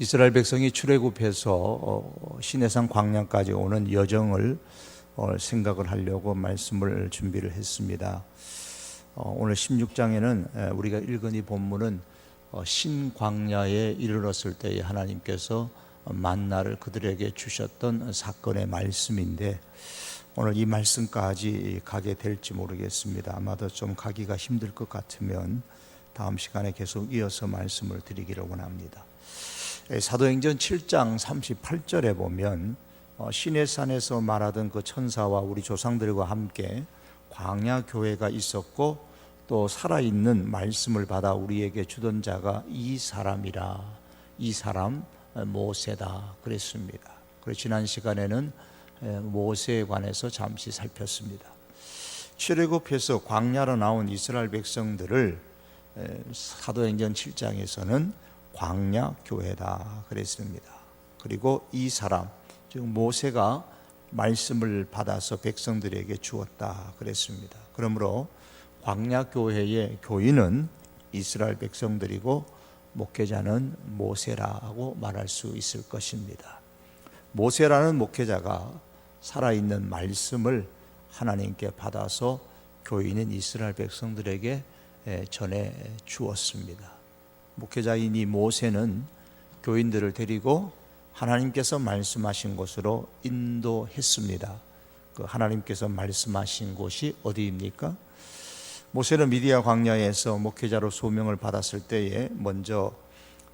이스라엘 백성이 출애굽해서 시내산 광야까지 오는 여정을 생각을 하려고 말씀을 준비를 했습니다. 오늘 16장에는 우리가 읽은 이 본문은 신광야에 이르렀을 때에 하나님께서 만나를 그들에게 주셨던 사건의 말씀인데, 오늘 이 말씀까지 가게 될지 모르겠습니다. 아마도 좀 가기가 힘들 것 같으면 다음 시간에 계속 이어서 말씀을 드리기를 원합니다. 사도행전 7장 38절에 보면 시내산에서 말하던 그 천사와 우리 조상들과 함께 광야 교회가 있었고, 또 살아있는 말씀을 받아 우리에게 주던 자가 이 사람이라, 이 사람 모세다 그랬습니다. 그래서 지난 시간에는 모세에 관해서 잠시 살폈습니다. 출애굽해서 광야로 나온 이스라엘 백성들을 사도행전 7장에서는 광야 교회다 그랬습니다. 그리고 이 사람, 즉 모세가 말씀을 받아서 백성들에게 주었다 그랬습니다. 그러므로 광야 교회의 교인은 이스라엘 백성들이고 목회자는 모세라고 말할 수 있을 것입니다. 모세라는 목회자가 살아있는 말씀을 하나님께 받아서 교인인 이스라엘 백성들에게 전해 주었습니다. 목회자인 이 모세는 교인들을 데리고 하나님께서 말씀하신 곳으로 인도했습니다. 그 하나님께서 말씀하신 곳이 어디입니까? 모세는 미디아 광야에서 목회자로 소명을 받았을 때에 먼저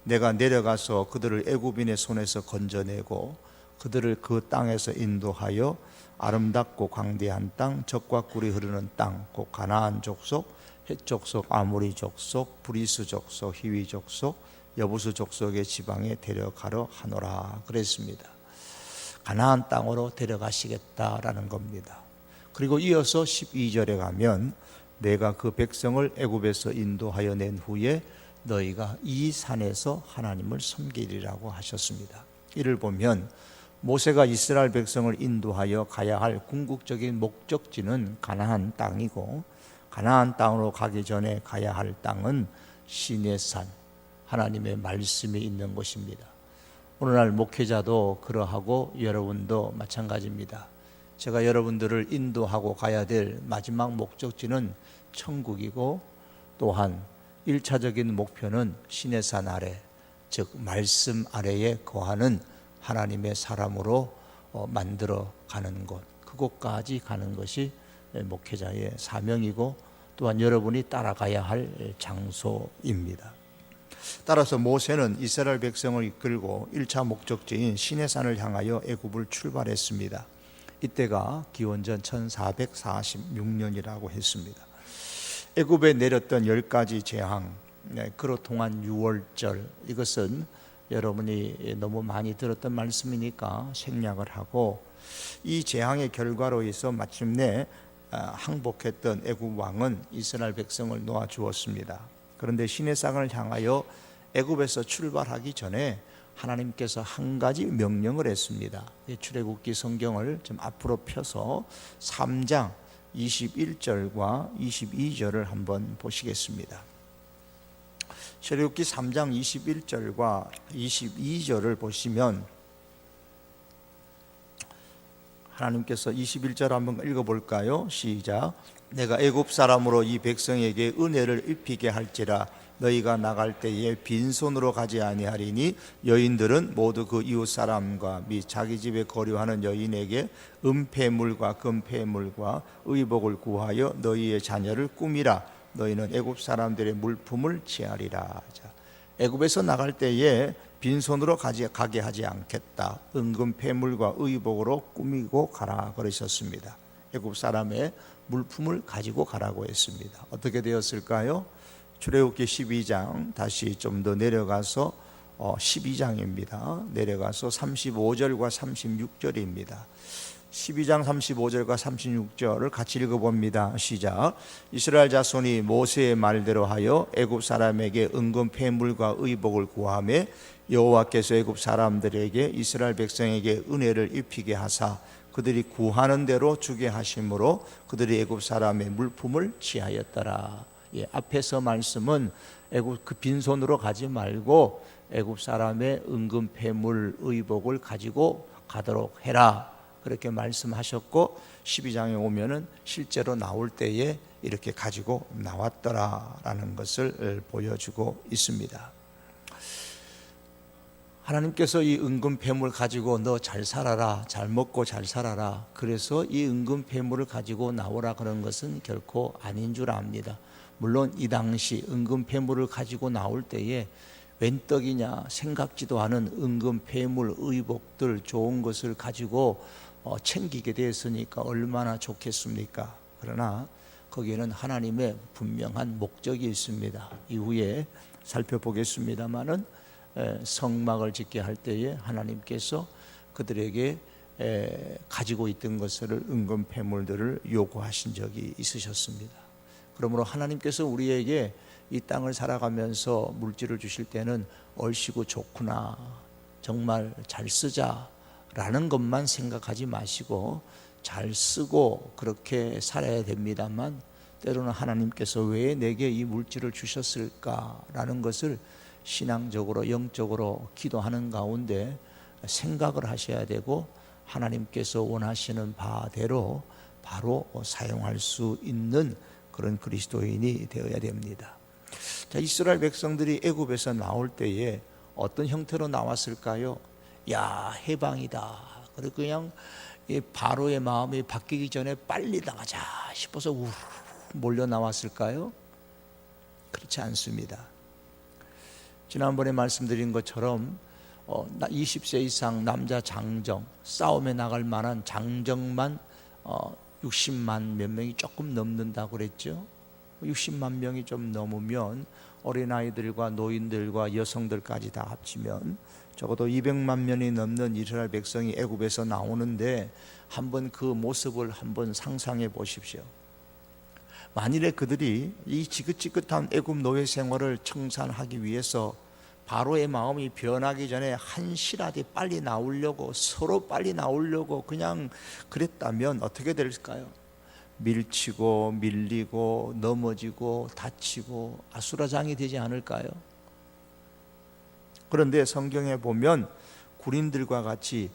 내가 내려가서 그들을 애굽인의 손에서 건져내고 그들을 그 땅에서 인도하여 아름답고 광대한 땅, 젖과 꿀이 흐르는 땅, 곧 가나안 족속, 헷 족속, 아모리 족속, 브리스 족속, 히위 족속, 여부스 족속의 지방에 데려가려 하노라 그랬습니다. 가나안 땅으로 데려가시겠다라는 겁니다. 그리고 이어서 12절에 가면 내가 그 백성을 애굽에서 인도하여 낸 후에 너희가 이 산에서 하나님을 섬기리라고 하셨습니다. 이를 보면 모세가 이스라엘 백성을 인도하여 가야 할 궁극적인 목적지는 가나안 땅이고, 가나안 땅으로 가기 전에 가야 할 땅은 시내산, 하나님의 말씀이 있는 곳입니다. 오늘날 목회자도 그러하고 여러분도 마찬가지입니다. 제가 여러분들을 인도하고 가야 될 마지막 목적지는 천국이고, 또한 1차적인 목표는 시내산 아래, 즉 말씀 아래에 거하는 하나님의 사람으로 만들어 가는 곳, 그곳까지 가는 것이 목회자의 사명이고, 또한 여러분이 따라가야 할 장소입니다. 따라서 모세는 이스라엘 백성을 이끌고 1차 목적지인 시내산을 향하여 애굽을 출발했습니다. 이때가 기원전 1446년이라고 했습니다. 애굽에 내렸던 10가지 재앙, 그로 통한 6월절, 이것은 여러분이 너무 많이 들었던 말씀이니까 생략을 하고, 이 재앙의 결과로 해서 마침내 항복했던 애굽 왕은 이스라엘 백성을 놓아 주었습니다. 그런데 시내산을 향하여 애굽에서 출발하기 전에 하나님께서 한 가지 명령을 했습니다. 출애굽기 성경을 좀 앞으로 펴서 3장 21절과 22절을 한번 보시겠습니다. 출애굽기 3장 21절과 22절을 보시면 하나님께서 21절 한번 읽어볼까요? 시작. 내가 애굽 사람으로 이 백성에게 은혜를 입히게 할지라 너희가 나갈 때에 빈손으로 가지 아니하리니 여인들은 모두 그 이웃 사람과 및 자기 집에 거류하는 여인에게 은폐물과 금폐물과 의복을 구하여 너희의 자녀를 꾸미라. 너희는 애굽 사람들의 물품을 취하리라. 애굽에서 나갈 때에 빈손으로 가게 하지 않겠다. 은금 폐물과 의복으로 꾸미고 가라 그러셨습니다. 애굽 사람의 물품을 가지고 가라고 했습니다. 어떻게 되었을까요? 출애굽기 12장, 다시 좀 더 내려가서 12장입니다. 내려가서 35절과 36절입니다. 12장 35절과 36절을 같이 읽어봅니다. 시작. 이스라엘 자손이 모세의 말대로 하여 애굽 사람에게 은금 폐물과 의복을 구하매 여호와께서 애굽 사람들에게 이스라엘 백성에게 은혜를 입히게 하사 그들이 구하는 대로 주게 하심으로 그들이 애굽 사람의 물품을 취하였더라. 앞에서 말씀은 애굽 그 빈손으로 가지 말고 애굽 사람의 은금 패물 의복을 가지고 가도록 해라, 그렇게 말씀하셨고 12장에 오면은 실제로 나올 때에 이렇게 가지고 나왔더라라는 것을 보여주고 있습니다. 하나님께서 이 은금 패물 가지고 너 잘 살아라, 잘 먹고 잘 살아라, 그래서 이 은금 패물을 가지고 나오라 그런 것은 결코 아닌 줄 압니다. 물론 이 당시 은금 패물을 가지고 나올 때에 웬 떡이냐 생각지도 않은 은금 패물 의복들 좋은 것을 가지고 챙기게 되었으니까 얼마나 좋겠습니까? 그러나 거기에는 하나님의 분명한 목적이 있습니다. 이후에 살펴보겠습니다마는 성막을 짓게 할 때에 하나님께서 그들에게 가지고 있던 것을 은금 패물들을 요구하신 적이 있으셨습니다. 그러므로 하나님께서 우리에게 이 땅을 살아가면서 물질을 주실 때는 얼씨구 좋구나, 정말 잘 쓰자라는 것만 생각하지 마시고 잘 쓰고 그렇게 살아야 됩니다만, 때로는 하나님께서 왜 내게 이 물질을 주셨을까라는 것을 신앙적으로 영적으로 기도하는 가운데 생각을 하셔야 되고, 하나님께서 원하시는 바대로 바로 사용할 수 있는 그런 그리스도인이 되어야 됩니다. 자, 이스라엘 백성들이 애굽에서 나올 때에 어떤 형태로 나왔을까요? 야, 해방이다. 그리고 그냥 이 바로의 마음이 바뀌기 전에 빨리 나가자 싶어서 몰려 나왔을까요? 그렇지 않습니다. 지난번에 말씀드린 것처럼 20세 이상 남자 장정, 싸움에 나갈 만한 장정만 60만 몇 명이 조금 넘는다고 그랬죠. 60만 명이 좀 넘으면 어린아이들과 노인들과 여성들까지 다 합치면 적어도 200만 명이 넘는 이스라엘 백성이 애굽에서 나오는데, 한번 그 모습을 한번 상상해 보십시오. 만일에 그들이 이 지긋지긋한 애굽 노예 생활을 청산하기 위해서 바로의 마음이 변하기 전에 한시라도 빨리 나오려고, 서로 빨리 나오려고 그냥 그랬다면 어떻게 될까요? 밀치고 밀리고 넘어지고 다치고 아수라장이 되지 않을까요? 그런데 성경에 보면 군인들과 같이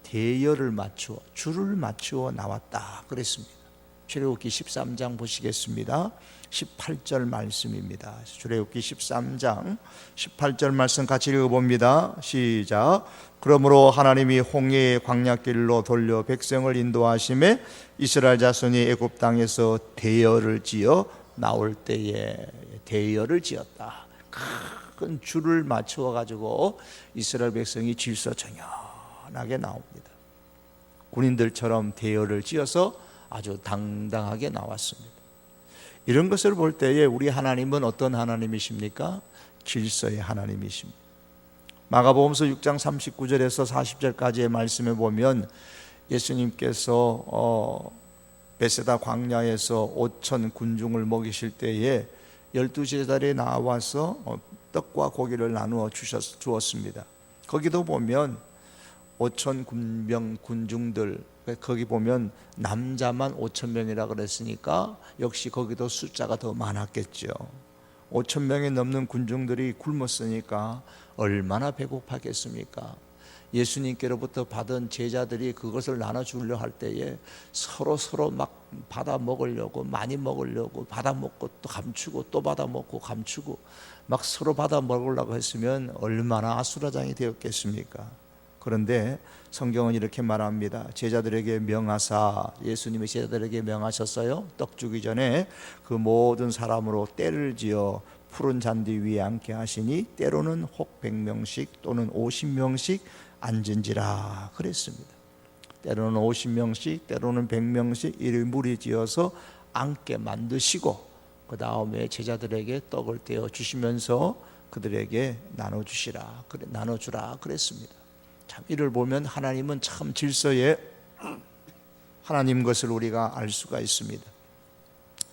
대열을 맞추어 줄을 맞추어 나왔다 그랬습니다. 출애굽기 13장 보시겠습니다. 18절 말씀입니다. 출애굽기 13장 18절 말씀 같이 읽어봅니다. 시작. 그러므로 하나님이 홍해의 광야길로 돌려 백성을 인도하심에 이스라엘 자손이 애굽 땅에서 대열을 지어 나올 때에 대열을 지었다. 큰 줄을 맞추어 가지고 이스라엘 백성이 질서정연하게 나옵니다. 군인들처럼 대열을 지어서 아주 당당하게 나왔습니다. 이런 것을 볼 때에 우리 하나님은 어떤 하나님이십니까? 질서의 하나님이십니다. 마가복음서 6장 39절에서 40절까지의 말씀에 보면 예수님께서 베세다 광야에서 5천 군중을 먹이실 때에 12제자들이 나와서 떡과 고기를 나누어 주었습니다. 거기도 보면 5천 군중들, 거기 보면 남자만 5천 명이라 그랬으니까 역시 거기도 숫자가 더 많았겠죠. 5천 명이 넘는 군중들이 굶었으니까 얼마나 배고팠겠습니까? 예수님께로부터 받은 제자들이 그것을 나눠주려 할 때에 서로 막 받아 먹으려고, 많이 먹으려고 받아 먹고 또 감추고 또 받아 먹고 감추고 막 서로 받아 먹으려고 했으면 얼마나 아수라장이 되었겠습니까? 그런데 성경은 이렇게 말합니다. 제자들에게 명하사, 예수님이 제자들에게 명하셨어요. 떡 주기 전에 그 모든 사람으로 때를 지어 푸른 잔디 위에 앉게 하시니 때로는 혹 100명씩 또는 50명씩 앉은지라 그랬습니다. 때로는 50명씩 때로는 100명씩 이를 무리지어서 앉게 만드시고 그 다음에 제자들에게 떡을 떼어 주시면서 그들에게 나눠주라 그랬습니다. 참 이를 보면 하나님은 참 질서의 하나님 것을 우리가 알 수가 있습니다.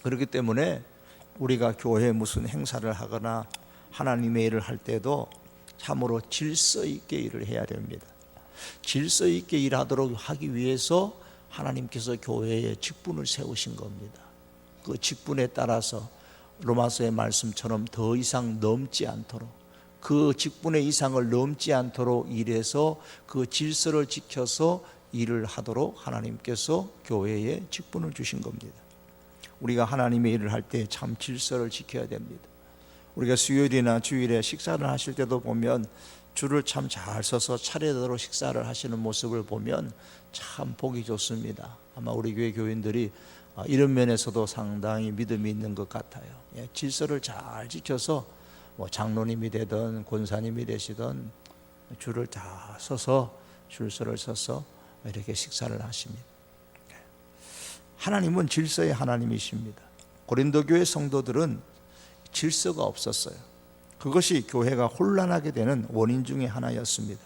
그렇기 때문에 우리가 교회에 무슨 행사를 하거나 하나님의 일을 할 때도 참으로 질서 있게 일을 해야 됩니다. 질서 있게 일하도록 하기 위해서 하나님께서 교회에 직분을 세우신 겁니다. 그 직분에 따라서 로마서의 말씀처럼 더 이상 넘지 않도록, 그 직분의 이상을 넘지 않도록 일해서 그 질서를 지켜서 일을 하도록 하나님께서 교회에 직분을 주신 겁니다. 우리가 하나님의 일을 할 때 참 질서를 지켜야 됩니다. 우리가 수요일이나 주일에 식사를 하실 때도 보면 줄을 참 잘 서서 차례대로 식사를 하시는 모습을 보면 참 보기 좋습니다. 아마 우리 교회 교인들이 이런 면에서도 상당히 믿음이 있는 것 같아요. 질서를 잘 지켜서 장로님이 되든 권사님이 되시든 줄을 다 서서 줄서를 서서 이렇게 식사를 하십니다. 하나님은 질서의 하나님이십니다. 고린도 교회 성도들은 질서가 없었어요. 그것이 교회가 혼란하게 되는 원인 중에 하나였습니다.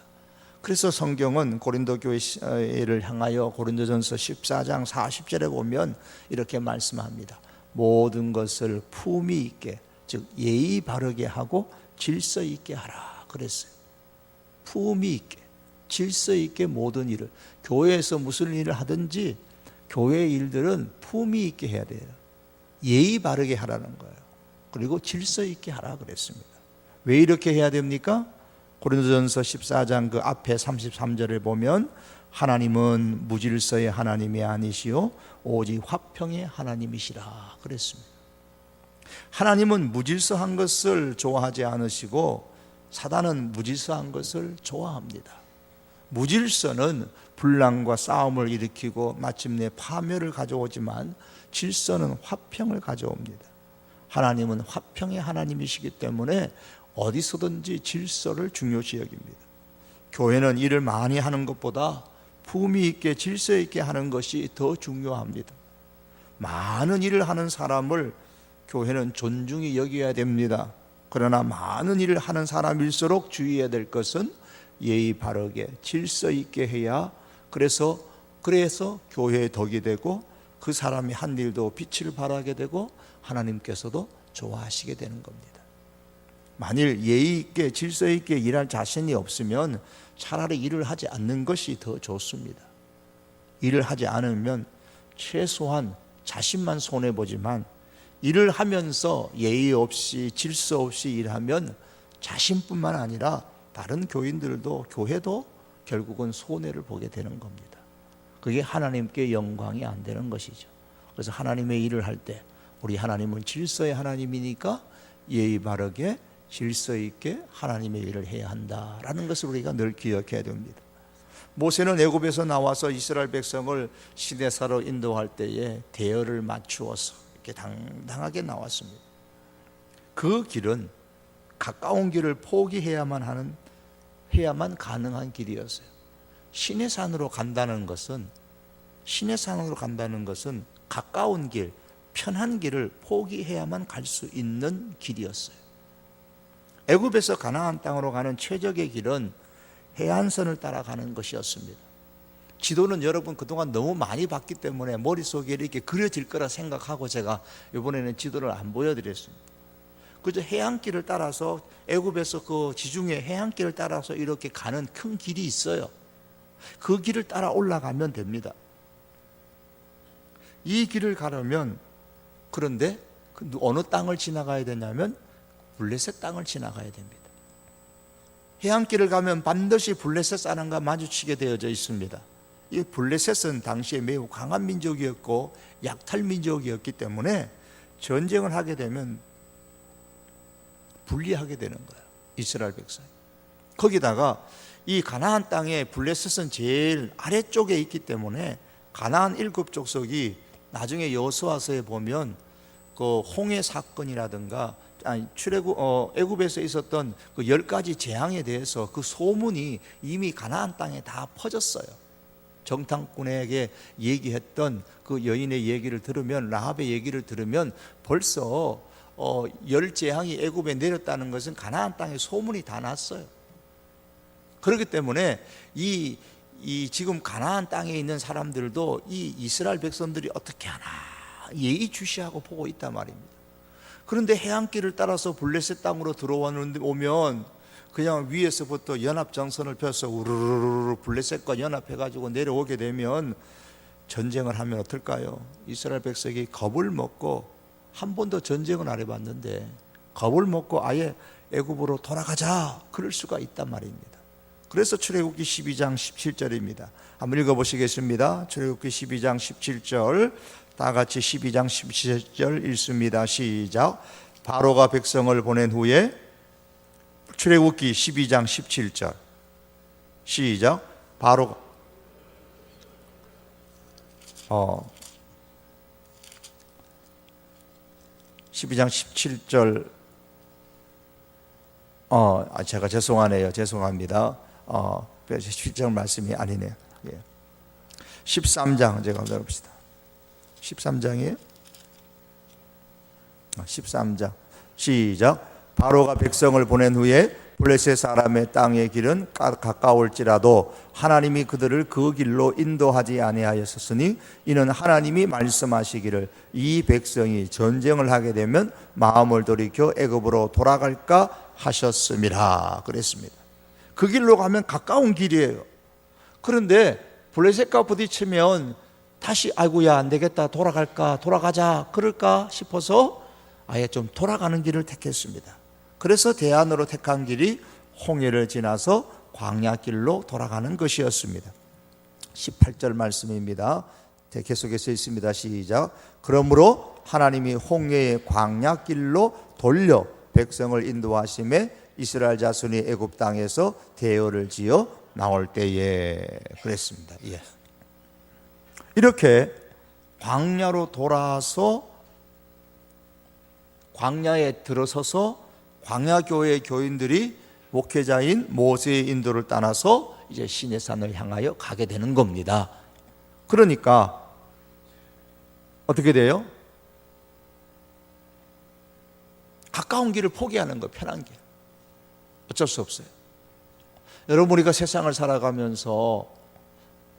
그래서 성경은 고린도 교회를 향하여 고린도전서 14장 40절에 보면 이렇게 말씀합니다. 모든 것을 품위 있게, 즉 예의 바르게 하고 질서 있게 하라 그랬어요. 품위 있게, 질서 있게 모든 일을, 교회에서 무슨 일을 하든지 교회의 일들은 품위 있게 해야 돼요. 예의 바르게 하라는 거예요. 그리고 질서 있게 하라 그랬습니다. 왜 이렇게 해야 됩니까? 고린도전서 14장 그 앞에 33절을 보면 하나님은 무질서의 하나님이 아니시오 오직 화평의 하나님이시라 그랬습니다. 하나님은 무질서한 것을 좋아하지 않으시고 사단은 무질서한 것을 좋아합니다. 무질서는 분란과 싸움을 일으키고 마침내 파멸을 가져오지만 질서는 화평을 가져옵니다. 하나님은 화평의 하나님이시기 때문에 어디서든지 질서를 중요시 여깁니다. 교회는 일을 많이 하는 것보다 품위 있게 질서 있게 하는 것이 더 중요합니다. 많은 일을 하는 사람을 교회는 존중히 여겨야 됩니다. 그러나 많은 일을 하는 사람일수록 주의해야 될 것은 예의 바르게 질서 있게 해야 그래서 교회의 덕이 되고 그 사람이 한 일도 빛을 발하게 되고 하나님께서도 좋아하시게 되는 겁니다. 만일 예의 있게 질서 있게 일할 자신이 없으면 차라리 일을 하지 않는 것이 더 좋습니다. 일을 하지 않으면 최소한 자신만 손해보지만 일을 하면서 예의 없이 질서 없이 일하면 자신뿐만 아니라 다른 교인들도 교회도 결국은 손해를 보게 되는 겁니다. 그게 하나님께 영광이 안 되는 것이죠. 그래서 하나님의 일을 할 때 우리 하나님은 질서의 하나님이니까 예의 바르게 질서 있게 하나님의 일을 해야 한다라는 것을 우리가 늘 기억해야 됩니다. 모세는 애굽에서 나와서 이스라엘 백성을 시내사로 인도할 때에 대열을 맞추어서 이렇게 당당하게 나왔습니다. 그 길은 가까운 길을 포기해야만 가능한 길이었어요. 시내산으로 간다는 것은 가까운 길, 편한 길을 포기해야만 갈 수 있는 길이었어요. 애굽에서 가나안 땅으로 가는 최적의 길은 해안선을 따라가는 것이었습니다. 지도는 여러분 그동안 너무 많이 봤기 때문에 머릿속에 이렇게 그려질 거라 생각하고 제가 이번에는 지도를 안 보여드렸습니다. 그저 해안길을 따라서 애굽에서 그 지중해 해안길을 따라서 이렇게 가는 큰 길이 있어요. 그 길을 따라 올라가면 됩니다. 이 길을 가려면 그런데 어느 땅을 지나가야 되냐면 블레셋 땅을 지나가야 됩니다. 해안길을 가면 반드시 블레셋 사람과 마주치게 되어져 있습니다. 이 블레셋은 당시에 매우 강한 민족이었고 약탈 민족이었기 때문에 전쟁을 하게 되면 불리하게 되는 거예요. 이스라엘 백성이. 거기다가 이 가나안 땅에 블레셋은 제일 아래쪽에 있기 때문에 가나안 7 족속이 나중에 여호수아서에 보면 그 홍해 사건이라든가 애굽에서 있었던 그 10가지 재앙에 대해서 그 소문이 이미 가나안 땅에 다 퍼졌어요. 정탐꾼에게 얘기했던 그 여인의 얘기를 들으면, 라합의 얘기를 들으면 벌써 10재앙이 애굽에 내렸다는 것은 가나안 땅에 소문이 다 났어요. 그렇기 때문에 이 지금 가나안 땅에 있는 사람들도 이 이스라엘 백성들이 어떻게 하나 예의주시하고 보고 있단 말입니다. 그런데 해안길을 따라서 블레셋 땅으로 들어오면 그냥 위에서부터 연합정선을 펴서 우르르르 블레셋과 연합해가지고 내려오게 되면 전쟁을 하면 어떨까요? 이스라엘 백성이 겁을 먹고 한 번도 전쟁을 안 해봤는데 겁을 먹고 아예 애굽으로 돌아가자, 그럴 수가 있단 말입니다. 그래서 출애굽기 12장 17절입니다. 한번 읽어보시겠습니다. 출애굽기 12장 17절, 다 같이 12장 17절 읽습니다. 시작. 바로가 백성을 보낸 후에, 출애굽기 12장 17절 시작. 바로가 12장 17절 제가 죄송합니다. 17절 말씀이 아니네요. 13장 제가 한번 해봅시다. 13장이에요? 13장 시작. 바로가 백성을 보낸 후에 블레셋 사람의 땅의 길은 가까울지라도 하나님이 그들을 그 길로 인도하지 아니하였으니 이는 하나님이 말씀하시기를 이 백성이 전쟁을 하게 되면 마음을 돌이켜 애굽으로 돌아갈까 하셨음이라 그랬습니다. 그 길로 가면 가까운 길이에요. 그런데 블레셋과 부딪히면 다시 아이고야 안 되겠다, 돌아가자 그럴까 싶어서 아예 좀 돌아가는 길을 택했습니다. 그래서 대안으로 택한 길이 홍해를 지나서 광야길로 돌아가는 것이었습니다. 18절 말씀입니다. 계속해 써 있습니다. 시작. 그러므로 하나님이 홍해의 광야길로 돌려 백성을 인도하심에 이스라엘 자손이 애굽 땅에서 대열을 지어 나올 때에 그랬습니다. 예. 이렇게 광야로 돌아서 광야에 들어서서 광야교회 교인들이 목회자인 모세의 인도를 따라서 이제 시내산을 향하여 가게 되는 겁니다. 그러니까 어떻게 돼요? 가까운 길을 포기하는 거, 편한 길. 어쩔 수 없어요. 여러분, 우리가 세상을 살아가면서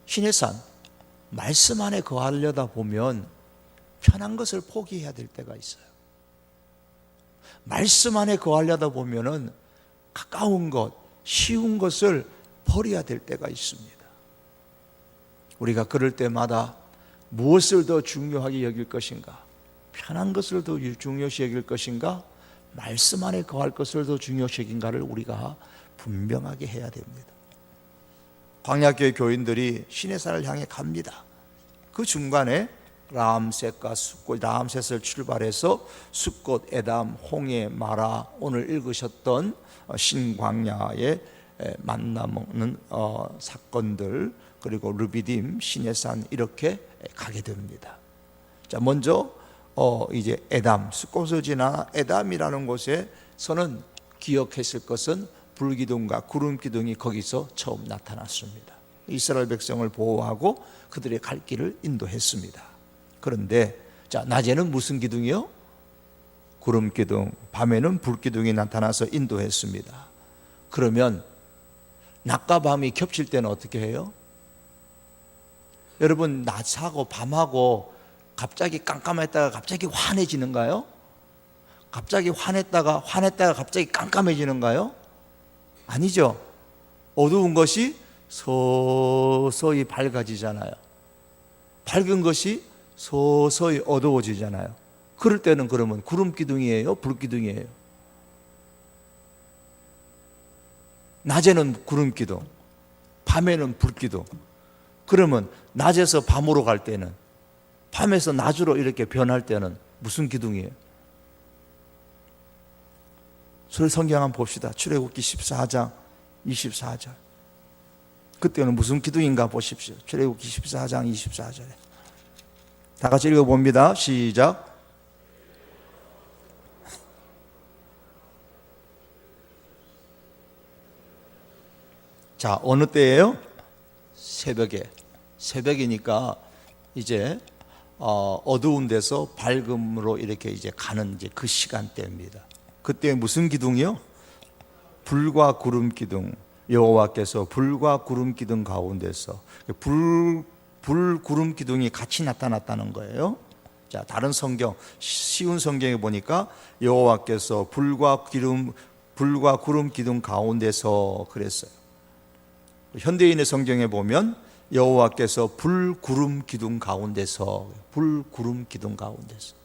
시내산, 말씀 안에 거하려다 보면 편한 것을 포기해야 될 때가 있어요. 말씀 안에 거하려다 보면은 가까운 것, 쉬운 것을 버려야 될 때가 있습니다. 우리가 그럴 때마다 무엇을 더 중요하게 여길 것인가? 편한 것을 더 중요시 여길 것인가? 말씀 안에 거할 것을 더 중요시 여긴가를 우리가 분명하게 해야 됩니다. 광야교회 교인들이 시내산을 향해 갑니다. 그 중간에 라암셋과 숫꽃, 라암셋을 출발해서 숫꽃, 에담, 홍해, 마라, 오늘 읽으셨던 신광야에 만나는 사건들, 그리고 르비딤, 시내산 이렇게 가게 됩니다. 자, 먼저 이제 에담, 숫꽃을 지나 에담이라는 곳에서는 기억했을 것은 불기둥과 구름기둥이 거기서 처음 나타났습니다. 이스라엘 백성을 보호하고 그들의 갈 길을 인도했습니다. 그런데 자, 낮에는 무슨 기둥이요? 구름기둥, 밤에는 불기둥이 나타나서 인도했습니다. 그러면 낮과 밤이 겹칠 때는 어떻게 해요? 여러분, 낮하고 밤하고 갑자기 깜깜했다가 갑자기 환해지는가요? 갑자기 환했다가 갑자기 깜깜해지는가요? 아니죠. 어두운 것이 서서히 밝아지잖아요. 밝은 것이 서서히 어두워지잖아요. 그럴 때는 그러면 구름기둥이에요? 불기둥이에요? 낮에는 구름기둥, 밤에는 불기둥. 그러면 낮에서 밤으로 갈 때는, 밤에서 낮으로 이렇게 변할 때는 무슨 기둥이에요? 성경 한번 봅시다. 출애굽기 14장 24절. 그때는 무슨 기둥인가 보십시오. 출애굽기 14장 24절에 다 같이 읽어봅니다. 시작. 자, 어느 때예요? 새벽이니까 이제 어두운 데서 밝음으로 이렇게 이제 가는 이제 그 시간대입니다. 그때 무슨 기둥이요? 불과 구름 기둥. 여호와께서 불과 구름 기둥 가운데서 불 구름 기둥이 같이 나타났다는 거예요. 자, 다른 성경, 쉬운 성경에 보니까 여호와께서 불과 구름 기둥 가운데서 그랬어요. 현대인의 성경에 보면 여호와께서 불 구름 기둥 가운데서, 불 구름 기둥 가운데서.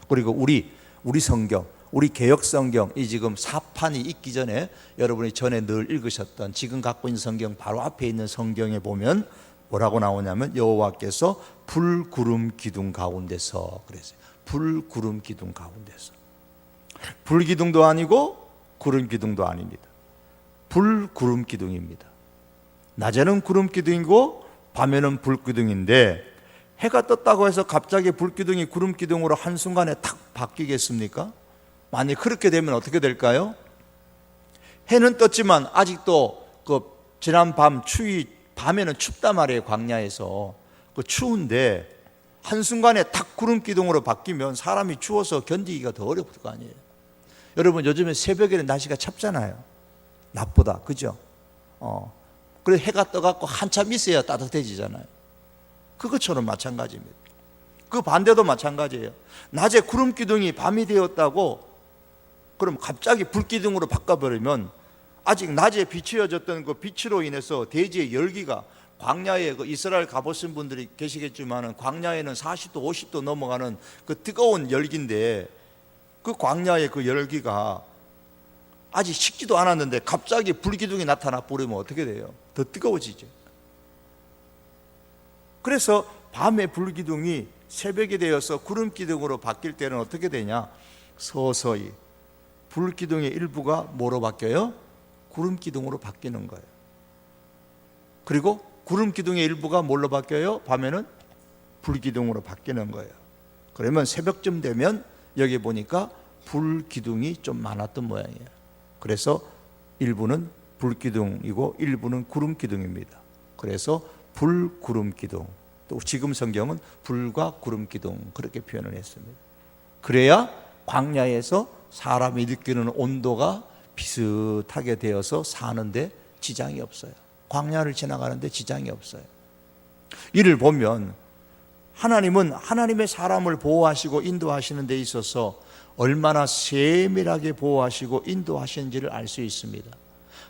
그리고 우리 성경, 우리 개역성경, 이 지금 사판이 있기 전에 여러분이 전에 늘 읽으셨던 지금 갖고 있는 성경 바로 앞에 있는 성경에 보면 뭐라고 나오냐면 여호와께서 불, 구름, 기둥 가운데서 그랬어요. 불, 구름, 기둥 가운데서. 불 기둥도 아니고 구름 기둥도 아닙니다. 불, 구름 기둥입니다. 낮에는 구름 기둥이고 밤에는 불 기둥인데 해가 떴다고 해서 갑자기 불 기둥이 구름 기둥으로 한순간에 탁 바뀌겠습니까? 만약 그렇게 되면 어떻게 될까요? 해는 떴지만 아직도 지난 밤에는 춥단 말이에요. 광야에서 추운데 한순간에 탁 구름 기둥으로 바뀌면 사람이 추워서 견디기가 더 어려울 거 아니에요. 여러분 요즘에 새벽에는 날씨가 찹잖아요. 낮보다, 그죠? 그래서 해가 떠갖고 한참 있어야 따뜻해지잖아요. 그것처럼 마찬가지입니다. 그 반대도 마찬가지예요. 낮에 구름 기둥이 밤이 되었다고 그럼 갑자기 불기둥으로 바꿔버리면 아직 낮에 비추어졌던 그 빛으로 인해서 대지의 열기가 광야에 이스라엘 가보신 분들이 계시겠지만 광야에는 40도 50도 넘어가는 그 뜨거운 열기인데 그 광야의 그 열기가 아직 식지도 않았는데 갑자기 불기둥이 나타나 버리면 어떻게 돼요? 더 뜨거워지죠. 그래서 밤에 불기둥이 새벽이 되어서 구름기둥으로 바뀔 때는 어떻게 되냐? 서서히 불기둥의 일부가 뭐로 바뀌어요? 구름기둥으로 바뀌는 거예요. 그리고 구름기둥의 일부가 뭘로 바뀌어요? 밤에는 불기둥으로 바뀌는 거예요. 그러면 새벽쯤 되면 여기 보니까 불기둥이 좀 많았던 모양이에요. 그래서 일부는 불기둥이고 일부는 구름기둥입니다. 그래서 불구름기둥, 또 지금 성경은 불과 구름기둥 그렇게 표현을 했습니다. 그래야 광야에서 사람이 느끼는 온도가 비슷하게 되어서 사는데 지장이 없어요. 광야를 지나가는데 지장이 없어요. 이를 보면 하나님은 하나님의 사람을 보호하시고 인도하시는 데 있어서 얼마나 세밀하게 보호하시고 인도하시는지를 알 수 있습니다.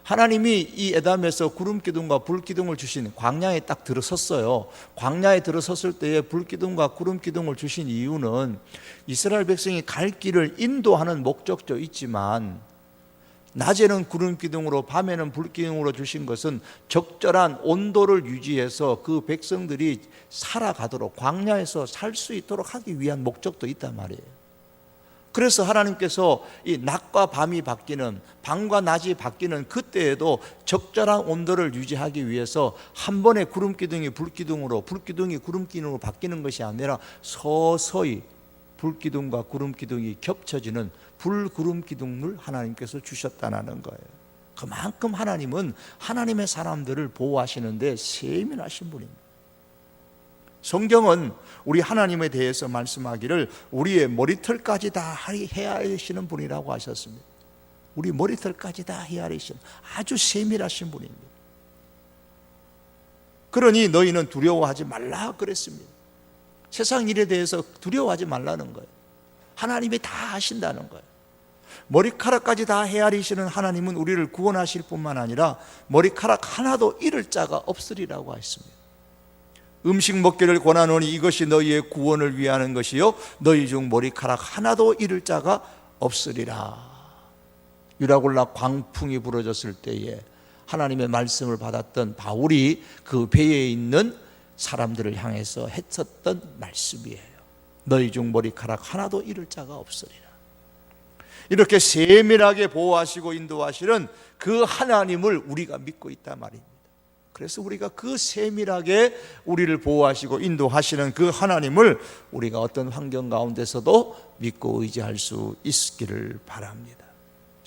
하나님이 이 에담에서 구름기둥과 불기둥을 주신 광야에 딱 들어섰어요. 광야에 들어섰을 때에 불기둥과 구름기둥을 주신 이유는 이스라엘 백성이 갈 길을 인도하는 목적도 있지만 낮에는 구름기둥으로 밤에는 불기둥으로 주신 것은 적절한 온도를 유지해서 그 백성들이 살아가도록 광야에서 살 수 있도록 하기 위한 목적도 있단 말이에요. 그래서 하나님께서 이 낮과 밤이 바뀌는, 밤과 낮이 바뀌는 그때에도 적절한 온도를 유지하기 위해서 한 번에 구름기둥이 불기둥으로, 불기둥이 구름기둥으로 바뀌는 것이 아니라 서서히 불기둥과 구름기둥이 겹쳐지는 불구름기둥을 하나님께서 주셨다는 거예요. 그만큼 하나님은 하나님의 사람들을 보호하시는데 세밀하신 분입니다. 성경은 우리 하나님에 대해서 말씀하기를 우리의 머리털까지 다 헤아리시는 분이라고 하셨습니다. 우리 머리털까지 다 헤아리시는 아주 세밀하신 분입니다. 그러니 너희는 두려워하지 말라 그랬습니다. 세상 일에 대해서 두려워하지 말라는 거예요. 하나님이 다 하신다는 거예요. 머리카락까지 다 헤아리시는 하나님은 우리를 구원하실 뿐만 아니라 머리카락 하나도 잃을 자가 없으리라고 했습니다. 음식 먹기를 권하노니 이것이 너희의 구원을 위하는 것이요 너희 중 머리카락 하나도 잃을 자가 없으리라. 유라굴라 광풍이 불어졌을 때에 하나님의 말씀을 받았던 바울이 그 배에 있는 사람들을 향해서 했었던 말씀이에요. 너희 중 머리카락 하나도 잃을 자가 없으리라. 이렇게 세밀하게 보호하시고 인도하시는 그 하나님을 우리가 믿고 있단 말입니다. 그래서 우리가 그 세밀하게 우리를 보호하시고 인도하시는 그 하나님을 우리가 어떤 환경 가운데서도 믿고 의지할 수 있기를 바랍니다.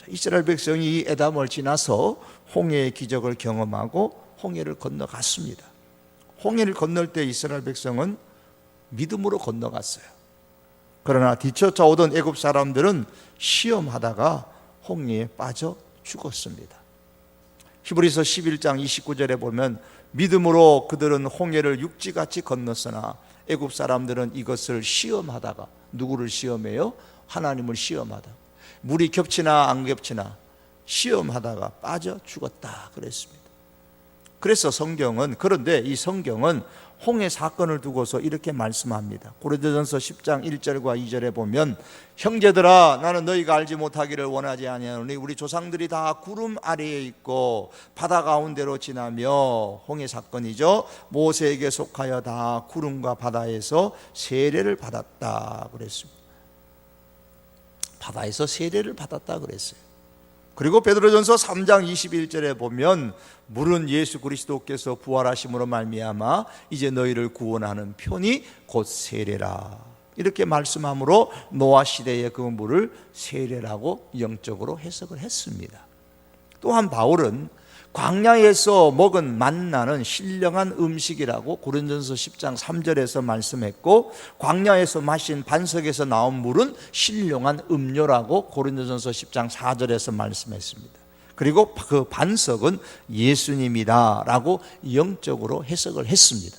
이스라엘 백성이 이 에담을 지나서 홍해의 기적을 경험하고 홍해를 건너갔습니다. 홍해를 건널 때 이스라엘 백성은 믿음으로 건너갔어요. 그러나 뒤쫓아오던 애굽 사람들은 시험하다가 홍해에 빠져 죽었습니다. 히브리서 11장 29절에 보면 믿음으로 그들은 홍해를 육지같이 건넜으나 애굽 사람들은 이것을 시험하다가, 누구를 시험해요? 하나님을 시험하다. 물이 겹치나 안 겹치나 시험하다가 빠져 죽었다 그랬습니다. 그래서 성경은, 그런데 이 성경은 홍해 사건을 두고서 이렇게 말씀합니다. 고린도전서 10장 1절과 2절에 보면 형제들아 나는 너희가 알지 못하기를 원하지 아니하노니 우리 조상들이 다 구름 아래에 있고 바다 가운데로 지나며 홍해 사건이죠. 모세에게 속하여 다 구름과 바다에서 세례를 받았다 그랬습니다. 바다에서 세례를 받았다 그랬어요. 그리고 베드로전서 3장 21절에 보면 물은 예수 그리스도께서 부활하심으로 말미암아 이제 너희를 구원하는 편이 곧 세례라 이렇게 말씀함으로 노아 시대의 그 물을 세례라고 영적으로 해석을 했습니다. 또한 바울은 광야에서 먹은 만나는 신령한 음식이라고 고린도전서 10장 3절에서 말씀했고 광야에서 마신 반석에서 나온 물은 신령한 음료라고 고린도전서 10장 4절에서 말씀했습니다. 그리고 그 반석은 예수님이다라고 영적으로 해석을 했습니다.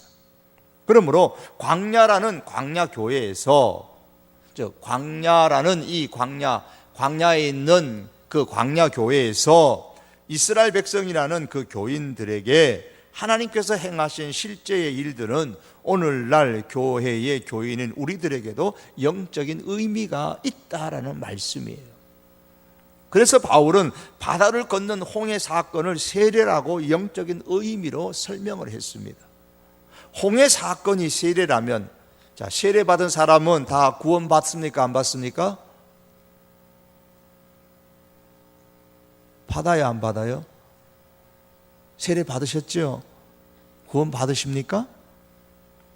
그러므로 광야라는 광야교회에서 광야라는 이 광야에 있는 그 광야교회에서 이스라엘 백성이라는 그 교인들에게 하나님께서 행하신 실제의 일들은 오늘날 교회의 교인인 우리들에게도 영적인 의미가 있다라는 말씀이에요. 그래서 바울은 바다를 건넌 홍해 사건을 세례라고 영적인 의미로 설명을 했습니다. 홍해 사건이 세례라면 자, 세례 받은 사람은 다 구원 받습니까? 안 받습니까? 받아요, 안 받아요? 세례 받으셨죠? 구원 받으십니까?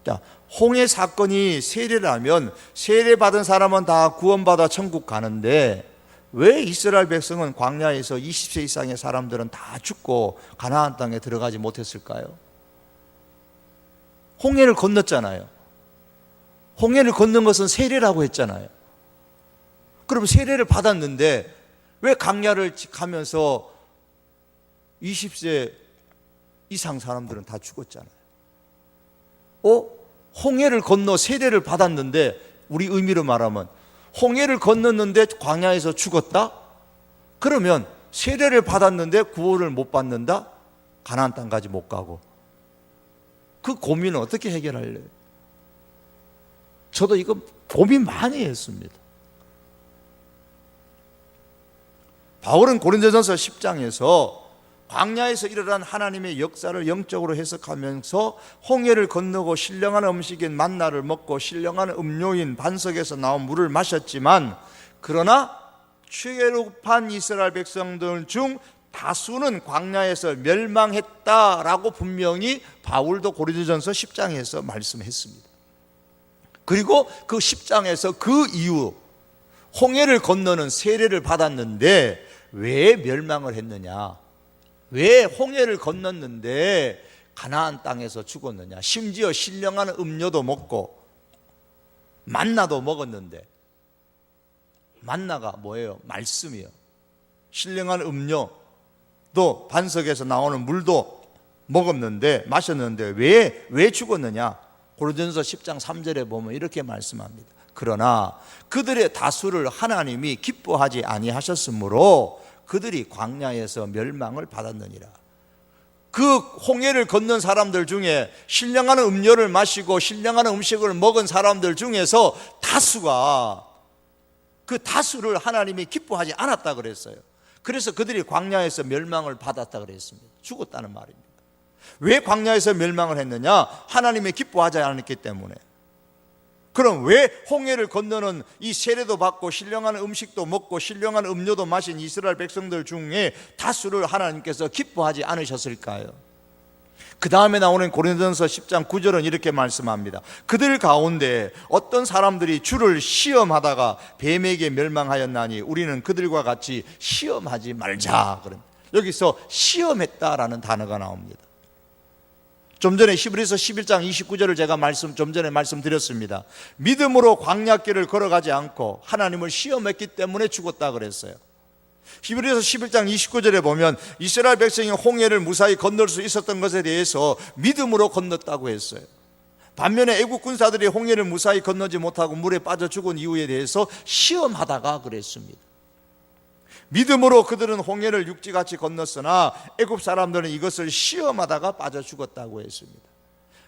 자, 홍해 사건이 세례라면 세례 받은 사람은 다 구원받아 천국 가는데 왜 이스라엘 백성은 광야에서 20세 이상의 사람들은 다 죽고 가나안 땅에 들어가지 못했을까요? 홍해를 건넜잖아요. 홍해를 건넌 것은 세례라고 했잖아요. 그럼 세례를 받았는데 왜 광야를 가면서 20세 이상 사람들은 다 죽었잖아요. 홍해를 건너 세례를 받았는데 우리 의미로 말하면 홍해를 건넜는데 광야에서 죽었다? 그러면 세례를 받았는데 구원을 못 받는다? 가나안 땅까지 못 가고 그 고민은 어떻게 해결할래요? 저도 이거 고민 많이 했습니다. 바울은 고린도전서 10장에서 광야에서 일어난 하나님의 역사를 영적으로 해석하면서 홍해를 건너고 신령한 음식인 만나를 먹고 신령한 음료인 반석에서 나온 물을 마셨지만 그러나 출애굽한 이스라엘 백성들 중 다수는 광야에서 멸망했다라고 분명히 바울도 고린도전서 10장에서 말씀했습니다. 그리고 그 10장에서 그 이후 홍해를 건너는 세례를 받았는데 왜 멸망을 했느냐? 왜 홍해를 건넜는데 가나안 땅에서 죽었느냐? 심지어 신령한 음료도 먹고 만나도 먹었는데 만나가 뭐예요? 말씀이요. 신령한 음료도 반석에서 나오는 물도 먹었는데 마셨는데 왜 죽었느냐? 고린도전서 10장 3절에 보면 이렇게 말씀합니다. 그러나 그들의 다수를 하나님이 기뻐하지 아니하셨으므로 그들이 광야에서 멸망을 받았느니라. 그 홍해를 건넌 사람들 중에 신령한 음료를 마시고 신령한 음식을 먹은 사람들 중에서 다수가 그 다수를 하나님이 기뻐하지 않았다 그랬어요. 그래서 그들이 광야에서 멸망을 받았다 그랬습니다. 죽었다는 말입니다. 왜 광야에서 멸망을 했느냐? 하나님이 기뻐하지 않았기 때문에. 그럼 왜 홍해를 건너는 이 세례도 받고 신령한 음식도 먹고 신령한 음료도 마신 이스라엘 백성들 중에 다수를 하나님께서 기뻐하지 않으셨을까요? 그 다음에 나오는 고린도전서 10장 9절은 이렇게 말씀합니다. 그들 가운데 어떤 사람들이 주를 시험하다가 뱀에게 멸망하였나니 우리는 그들과 같이 시험하지 말자. 여기서 시험했다라는 단어가 나옵니다. 좀 전에 히브리서 11장 29절을 제가 좀 전에 말씀드렸습니다. 믿음으로 광야길을 걸어가지 않고 하나님을 시험했기 때문에 죽었다 그랬어요. 히브리서 11장 29절에 보면 이스라엘 백성이 홍해를 무사히 건널 수 있었던 것에 대해서 믿음으로 건넜다고 했어요. 반면에 애국 군사들이 홍해를 무사히 건너지 못하고 물에 빠져 죽은 이유에 대해서 시험하다가 그랬습니다. 믿음으로 그들은 홍해를 육지같이 건넜으나 애굽 사람들은 이것을 시험하다가 빠져 죽었다고 했습니다.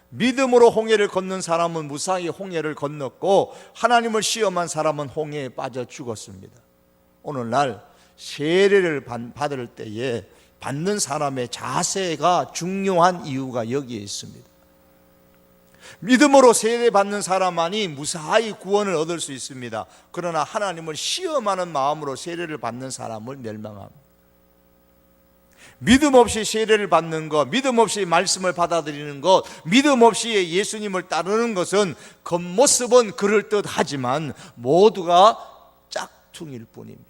믿음으로 홍해를 건넌 사람은 무사히 홍해를 건넜고 하나님을 시험한 사람은 홍해에 빠져 죽었습니다. 오늘날 세례를 받을 때에 받는 사람의 자세가 중요한 이유가 여기에 있습니다. 믿음으로 세례받는 사람만이 무사히 구원을 얻을 수 있습니다. 그러나 하나님을 시험하는 마음으로 세례를 받는 사람을 멸망합니다. 믿음 없이 세례를 받는 것, 믿음 없이 말씀을 받아들이는 것, 믿음 없이 예수님을 따르는 것은 겉모습은 그럴듯하지만 모두가 짝퉁일 뿐입니다.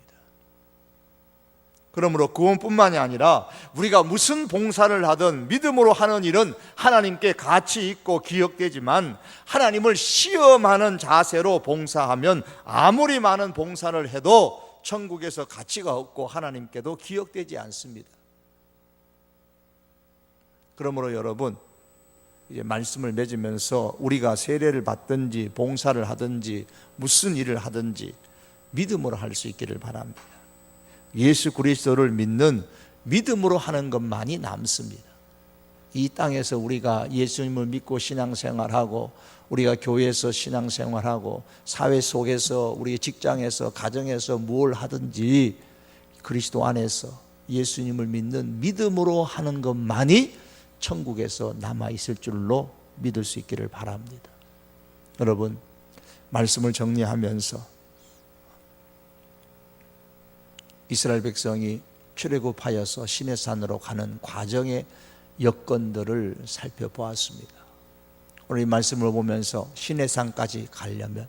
그러므로 구원뿐만이 아니라 우리가 무슨 봉사를 하든 믿음으로 하는 일은 하나님께 가치 있고 기억되지만 하나님을 시험하는 자세로 봉사하면 아무리 많은 봉사를 해도 천국에서 가치가 없고 하나님께도 기억되지 않습니다. 그러므로 여러분, 이제 말씀을 맺으면서 우리가 세례를 받든지 봉사를 하든지 무슨 일을 하든지 믿음으로 할 수 있기를 바랍니다. 예수 그리스도를 믿는 믿음으로 하는 것만이 남습니다. 이 땅에서 우리가 예수님을 믿고 신앙생활하고 우리가 교회에서 신앙생활하고 사회 속에서 우리 직장에서 가정에서 무엇을 하든지 그리스도 안에서 예수님을 믿는 믿음으로 하는 것만이 천국에서 남아있을 줄로 믿을 수 있기를 바랍니다. 여러분, 말씀을 정리하면서 이스라엘 백성이 출애굽하여서 시내산으로 가는 과정의 여건들을 살펴보았습니다. 오늘 이 말씀을 보면서 시내산까지 가려면,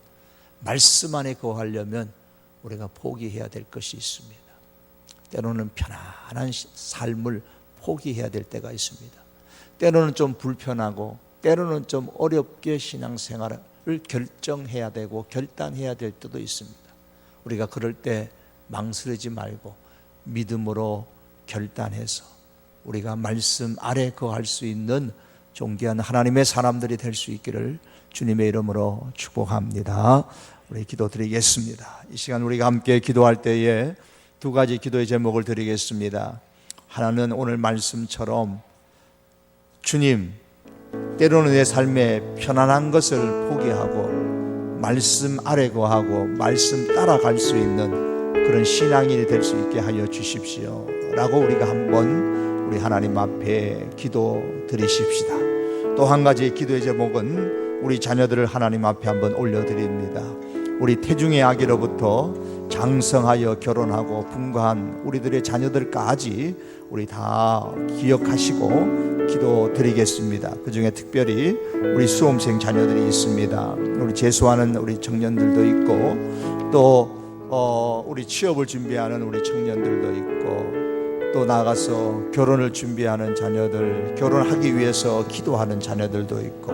말씀 안에 거하려면 우리가 포기해야 될 것이 있습니다. 때로는 편안한 삶을 포기해야 될 때가 있습니다. 때로는 좀 불편하고 때로는 좀 어렵게 신앙생활을 결정해야 되고 결단해야 될 때도 있습니다. 우리가 그럴 때 망설이지 말고 믿음으로 결단해서 우리가 말씀 아래 거할 수 있는 존귀한 하나님의 사람들이 될 수 있기를 주님의 이름으로 축복합니다. 우리 기도드리겠습니다. 이 시간 우리가 함께 기도할 때에 두 가지 기도의 제목을 드리겠습니다. 하나는 오늘 말씀처럼 주님, 때로는 내 삶에 편안한 것을 포기하고 말씀 아래 거하고 말씀 따라갈 수 있는 그런 신앙인이 될 수 있게 하여 주십시오 라고 우리가 한번 우리 하나님 앞에 기도 드리십시다. 또 한 가지 기도의 제목은 우리 자녀들을 하나님 앞에 한번 올려드립니다. 우리 태중의 아기로부터 장성하여 결혼하고 분가한 우리들의 자녀들까지 우리 다 기억하시고 기도 드리겠습니다. 그 중에 특별히 우리 수험생 자녀들이 있습니다. 우리 재수하는 우리 청년들도 있고 또 우리 취업을 준비하는 우리 청년들도 있고 또 나가서 결혼을 준비하는 자녀들, 결혼하기 위해서 기도하는 자녀들도 있고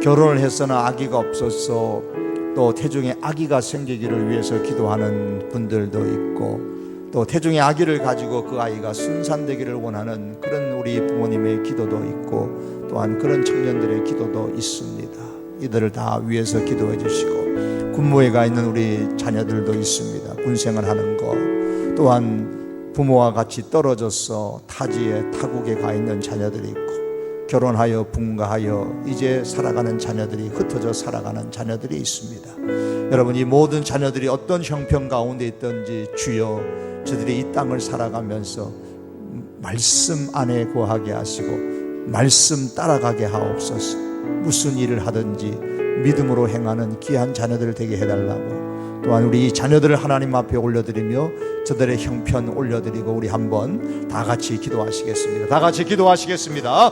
결혼을 해서는 아기가 없어서 또 태중에 아기가 생기기를 위해서 기도하는 분들도 있고 또 태중에 아기를 가지고 그 아이가 순산되기를 원하는 그런 우리 부모님의 기도도 있고 또한 그런 청년들의 기도도 있습니다. 이들을 다 위해서 기도해 주시고 군무에 가 있는 우리 자녀들도 있습니다. 군생활 하는 것 또한 부모와 같이 떨어져서 타지에 타국에 가 있는 자녀들이 있고 결혼하여 분가하여 이제 살아가는 자녀들이 흩어져 살아가는 자녀들이 있습니다. 여러분, 이 모든 자녀들이 어떤 형편 가운데 있든지 주여 저들이 이 땅을 살아가면서 말씀 안에 거하게 하시고 말씀 따라가게 하옵소서. 무슨 일을 하든지 믿음으로 행하는 귀한 자녀들 되게 해달라고 또한 우리 자녀들을 하나님 앞에 올려드리며 저들의 형편 올려드리고 우리 한번 다 같이 기도하시겠습니다. 다 같이 기도하시겠습니다.